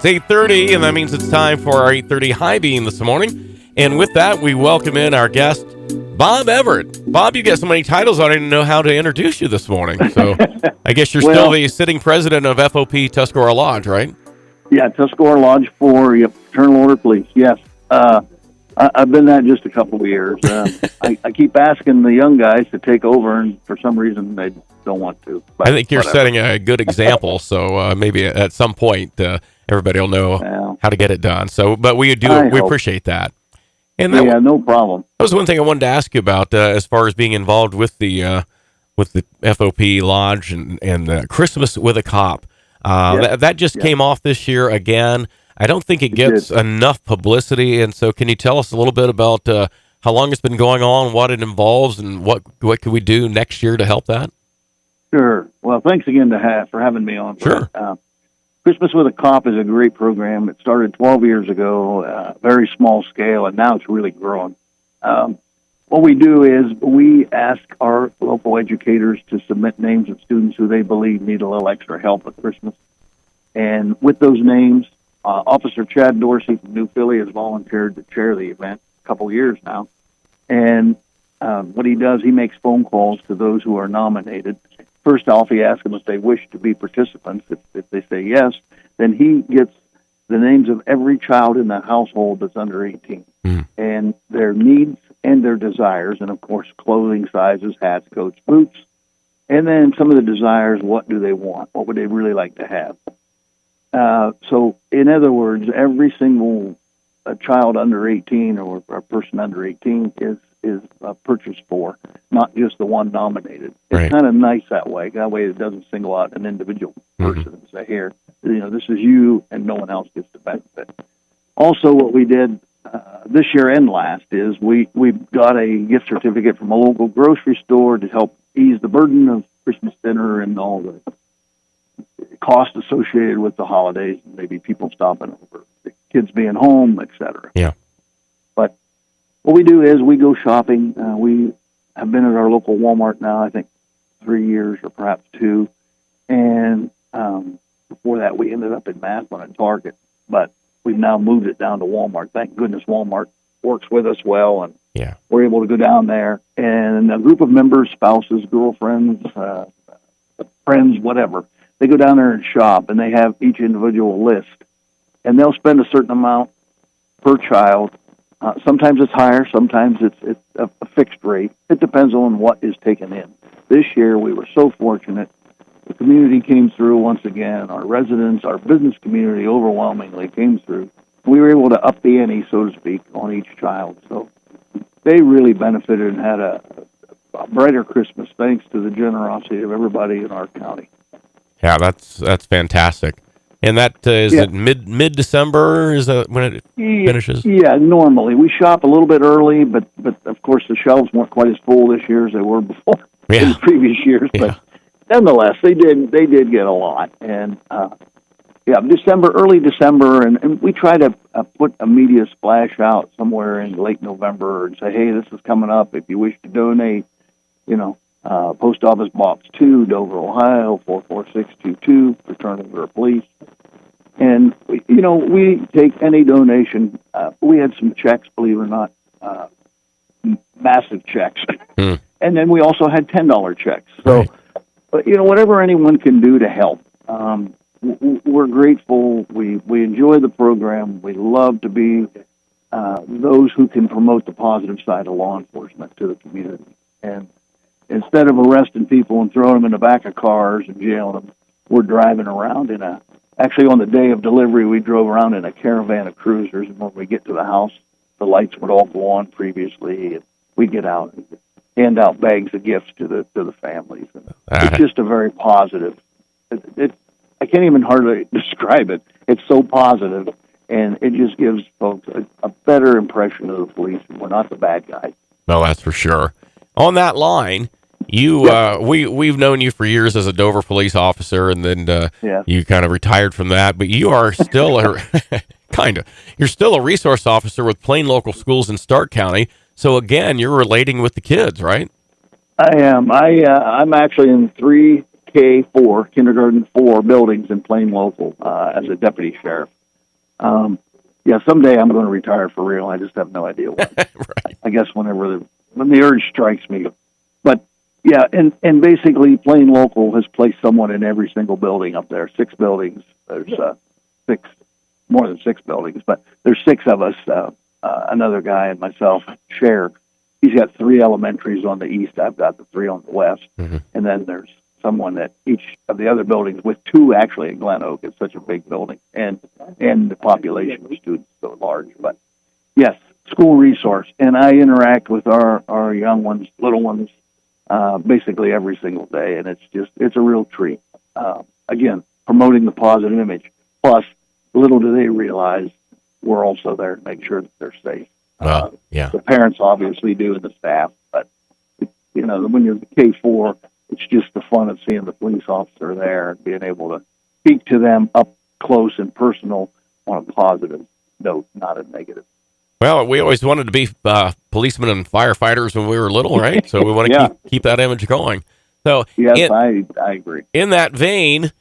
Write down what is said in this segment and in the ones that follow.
8:30, and that means it's time for our 8:30 High Beam this morning. And with that, we welcome in our guest, Bob Everett. Bob, you get so many titles, I didn't know how to introduce you this morning. So I guess you're still the sitting president of FOP Tuscora Lodge, right? Yeah, Tuscora Lodge 4, Fraternal Order Police, yes. I've been that just a couple of years. I keep asking the young guys to take over, and for some reason they don't want to. I think you're setting a good example, so maybe at some point everybody will know how to get it done. So, but we appreciate that. And that, no problem. That was one thing I wanted to ask you about as far as being involved with the FOP Lodge and Christmas with a Cop. That just came off this year again. I don't think it gets enough publicity, and so can you tell us a little bit about how long it's been going on, what it involves, and what could we do next year to help that? Sure. Well, thanks again for having me on. Sure. Christmas with a Cop is a great program. It started 12 years ago, very small scale, and now it's really grown. What we do is we ask our local educators to submit names of students who they believe need a little extra help at Christmas. And with those names, Officer Chad Dorsey from New Philly has volunteered to chair the event a couple years now. And what he does, he makes phone calls to those who are nominated. First off, he asks them if they wish to be participants. If they say yes, then he gets the names of every child in the household that's under 18 and their needs and their desires, and of course, clothing sizes, hats, coats, boots, and then some of the desires, what do they want? What would they really like to have? So, in other words, every single child under 18 or a person under 18 is purchased for, not just the one nominated. It's kind of nice that way. That way it doesn't single out an individual person and say, here, this is you, and no one else gets the benefit. Also, what we did this year and last is we got a gift certificate from a local grocery store to help ease the burden of Christmas dinner and all the cost associated with the holidays, maybe people stopping over, the kids being home, etc. Yeah. But what we do is we go shopping. We have been at our local Walmart now, I think 3 years or perhaps 2. And before that, we ended up in Maslin and Target. But we've now moved it down to Walmart. Thank goodness Walmart works with us well, and we're able to go down there. And a group of members, spouses, girlfriends, friends, whatever, they go down there and shop, and they have each individual list. And they'll spend a certain amount per child. Sometimes it's higher, sometimes it's a fixed rate. It depends on what is taken in. This year, we were so fortunate. The community came through once again. Our residents, our business community overwhelmingly came through. We were able to up the ante, so to speak, on each child. So they really benefited and had a brighter Christmas thanks to the generosity of everybody in our county. Yeah, that's fantastic. And that is it mid-December? Is that when it finishes? Yeah, normally. We shop a little bit early, but of course the shelves weren't quite as full this year as they were before in the previous years. But nonetheless, they did get a lot. And early December, and we try to put a media splash out somewhere in late November and say, hey, this is coming up. If you wish to donate, Post Office Box 2, Dover, Ohio, 44622, Fraternal Order Police. And, we take any donation. We had some checks, believe it or not, massive checks. And then we also had $10 checks. So, but, whatever anyone can do to help. We're grateful. We enjoy the program. We love to be those who can promote the positive side of law enforcement to the community. And instead of arresting people and throwing them in the back of cars and jailing them, we're driving around actually on the day of delivery, we drove around in a caravan of cruisers, and when we get to the house, the lights would all go on previously, and we'd get out and hand out bags of gifts to the families. And it's just a very positive. I can't even hardly describe it. It's so positive, and it just gives folks a better impression of the police, and we're not the bad guys. No, that's for sure. On that line, we've known you for years as a Dover police officer, and then you kind of retired from that, but you are still you're still a resource officer with Plain Local Schools in Stark County. So again, you're relating with the kids, right? I am. I'm actually in 3K4, kindergarten 4 buildings in Plain Local as a deputy sheriff. Yeah, someday I'm going to retire for real. I just have no idea when. Right. I guess when the urge strikes me. But yeah, and basically, Plain Local has placed someone in every single building up there. 6 buildings. There's six, more than 6 buildings, but there's 6 of us. Another guy and myself share. He's got 3 elementaries on the east. I've got the 3 on the west, and then there's someone at each of the other buildings, with 2 actually in Glen Oak. It's such a big building, and the population of students is so large. But yes, school resource, and I interact with our young ones, little ones, basically every single day, and it's a real treat. Again, promoting the positive image. Plus, little do they realize we're also there to make sure that they're safe. Yeah. The parents obviously do, and the staff, but when you're K4, it's just the fun of seeing the police officer there and being able to speak to them up close and personal on a positive note, not a negative. Well, we always wanted to be policemen and firefighters when we were little, right? So we want to Yeah. keep that image going. So Yes, I agree. in that vein,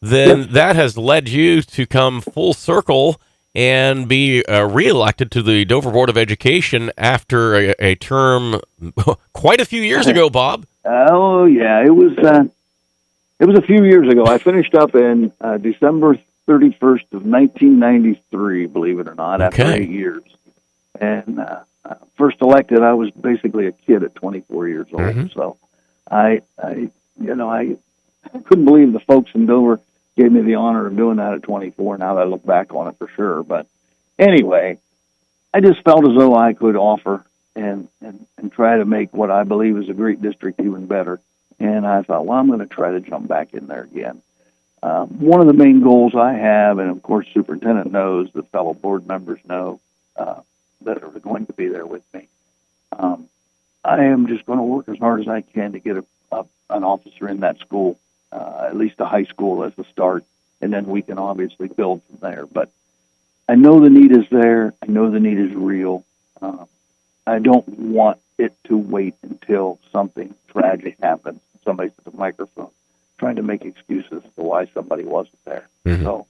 then that has led you to come full circle and be reelected to the Dover Board of Education after a term quite a few years ago, Bob. Oh yeah, it was a few years ago. I finished up in December 31st of 1993. Believe it or not, after 8 years. And first elected, I was basically a kid at 24 years old. So I couldn't believe the folks in Dover gave me the honor of doing that at 24. Now that I look back on it, for sure. But anyway, I just felt as though I could offer and try to make what I believe is a great district even better. And I thought, well, I'm going to try to jump back in there again. One of the main goals I have, and of course, superintendent knows, the fellow board members know, that are going to be there with me. I am just going to work as hard as I can to get an officer in that school, at least a high school as a start, and then we can obviously build from there. But I know the need is there. I know the need is real. I don't want it to wait until something tragic happens. Somebody's at the microphone trying to make excuses for why somebody wasn't there. So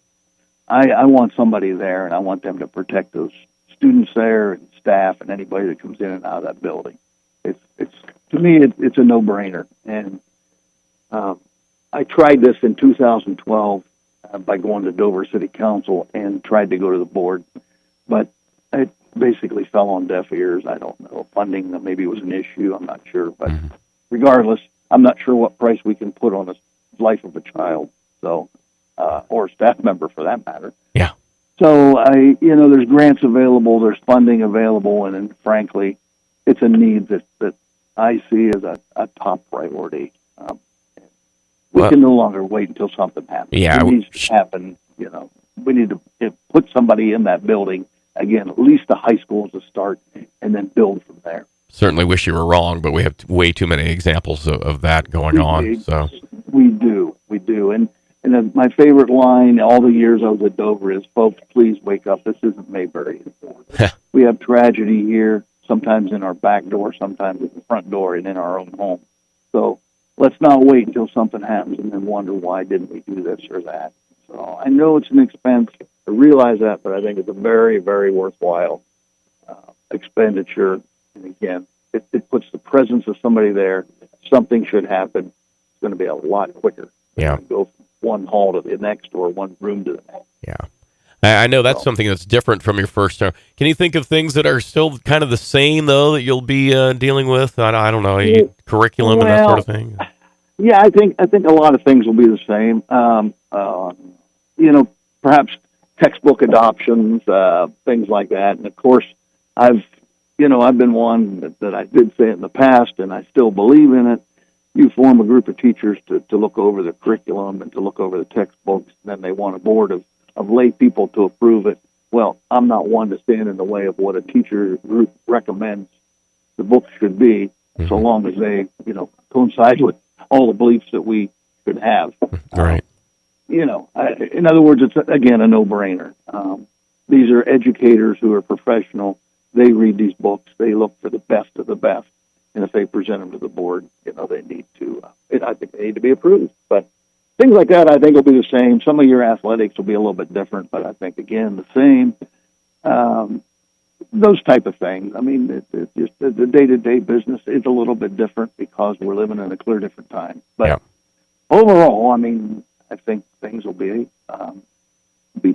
I want somebody there, and I want them to protect those students there and staff and anybody that comes in and out of that building. It's to me, it's a no-brainer. And I tried this in 2012 by going to Dover City Council and tried to go to the board, but it basically fell on deaf ears. I don't know. Funding maybe was an issue. I'm not sure. But regardless, I'm not sure what price we can put on the life of a child, so or a staff member for that matter. Yeah. So there's grants available, there's funding available, and frankly, it's a need that I see as a top priority. We can no longer wait until something happens. Yeah, it needs to happen. We need to put somebody in that building again, at least the high school as a start, and then build from there. Certainly wish you were wrong, but we have way too many examples of that going on. So we do, and my favorite line all the years I was at Dover is, "Folks, please wake up. This isn't Mayberry. We have tragedy here. Sometimes in our back door, sometimes in the front door, and in our own home. So let's not wait until something happens and then wonder why didn't we do this or that." So I know it's an expense. I realize that, but I think it's a very, very worthwhile expenditure. And again, it puts the presence of somebody there. Something should happen. It's going to be a lot quicker. Yeah. Go from one hall to the next or one room to the next. Yeah. I know that's something that's different from your first term. Can you think of things that are still kind of the same, though, that you'll be dealing with? I don't know, curriculum and that sort of thing? Yeah, I think a lot of things will be the same. Perhaps textbook adoptions, things like that. And of course, I've been one that I did say in the past, and I still believe in it. You form a group of teachers to look over the curriculum and to look over the textbooks, and then they want a board of lay people to approve it. Well, I'm not one to stand in the way of what a teacher group recommends the books should be, so long as they, coincide with all the beliefs that we should have. Right. In other words, it's, again, a no-brainer. These are educators who are professional. They read these books. They look for the best of the best. And if they present them to the board, they need to, I think they need to be approved. But things like that, I think will be the same. Some of your athletics will be a little bit different, but I think again the same. Those type of things. I mean, it's just the day-to-day business is a little bit different because we're living in a clear different time. But overall, I mean, I think things will be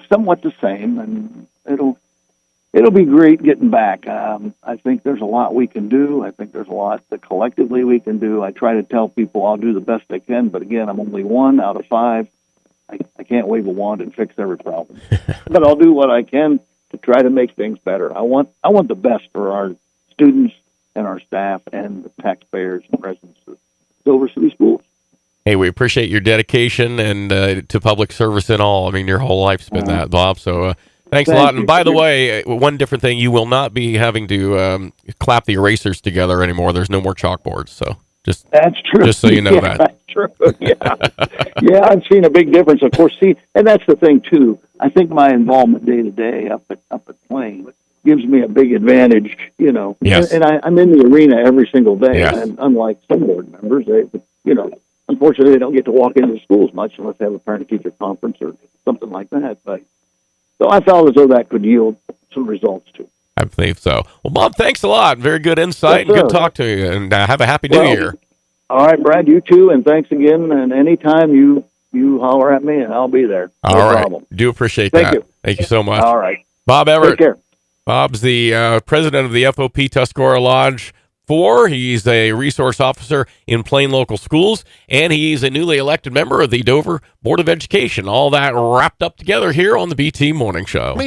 somewhat the same, and it'll be great getting back. I think there's a lot we can do. I think there's a lot that collectively we can do. I try to tell people I'll do the best I can, but again, I'm only 1 out of 5. I can't wave a wand and fix every problem, but I'll do what I can to try to make things better. I want the best for our students and our staff and the taxpayers and residents of Silver City Schools. Hey, we appreciate your dedication and to public service and all. I mean, your whole life's been that, Bob. So thanks a lot. And by the way, one different thing, you will not be having to clap the erasers together anymore. There's no more chalkboards. So that's true. Just so you know that. That's true. Yeah. Yeah, I've seen a big difference. Of course, and that's the thing too. I think my involvement day to day up at Plain gives me a big advantage, you know. Yes. And I'm in the arena every single day. Yes. And unlike some board members, unfortunately they don't get to walk into the schools much unless they have a parent-teacher conference or something like that. But so I felt as though that could yield some results too. I believe so. Well, Bob, thanks a lot. Very good insight and good talk to you. And have a happy New Year. All right, Brad, you too. And thanks again. And anytime you holler at me, and I'll be there. No problem. Do appreciate that. Thank you. Thank you so much. All right. Bob Everett. Take care. Bob's the president of the FOP Tuscora Lodge 4. He's a resource officer in Plain Local Schools, and he's a newly elected member of the Dover Board of Education. All that wrapped up together here on the BT Morning Show.